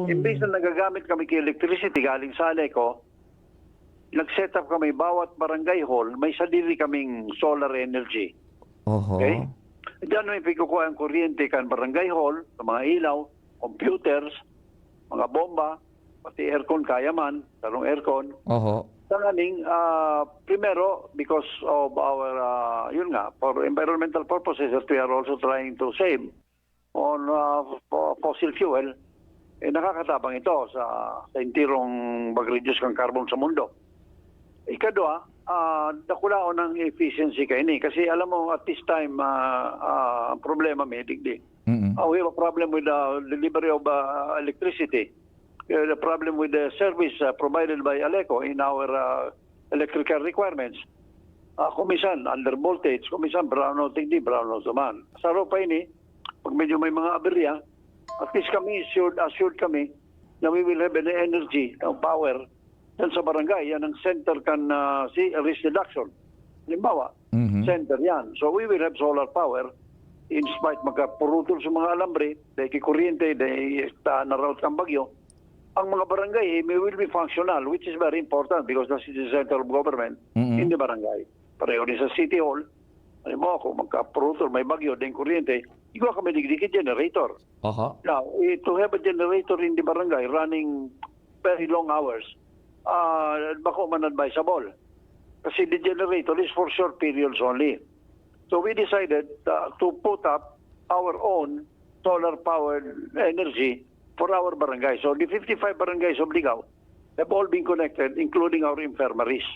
Imbes na nagagamit kami kay electricity galing sa Aleco, nag-set up kami bawat barangay hall, may sarili kaming solar energy. Oho. Okay? Diyan may pikukuha ang kuryente kan barangay hall, sa mga ilaw, computers, mga bomba, pati aircon kaya man, tarong aircon. Oho. Tanganing, primero, because of our, yun nga, for environmental purposes that we are also trying to save on fossil fuel, nakakatabang ito sa intirong mag-reduce ng carbon sa mundo. Ikadwa, nakulaon ng efficiency kayo ni. Kasi alam mo, at this time, problema may digdi. We have a problem with the delivery of electricity. We have a problem with the service provided by Aleco in our electrical requirements. Kumisan, under voltage, kumisan, brownout, hindi brownout naman. Sa ropa ini, pag medyo may mga aberya, at least kami, assured kami na we will have an energy, power, yan sa barangay, yan ang center kan risk reduction. Halimbawa, center yan. So we will have solar power in spite magkapurutol sa mga alambre, dahil kikuryente, dahil na-route kang bagyo. Ang mga barangay will be functional, which is very important because that's the center of government in the barangay. Pareho din sa City Hall. Halimbawa, kung magkapurutol, may bagyo, dahil kuryente, igawa kami digdikit generator. Now, to have a generator in the barangay running very long hours, bako man advisable. Kasi the generator is for short periods only. So we decided to put up our own solar-powered energy for our barangay. So the 55 barangays of Ligao have all been connected, including our infirmaries.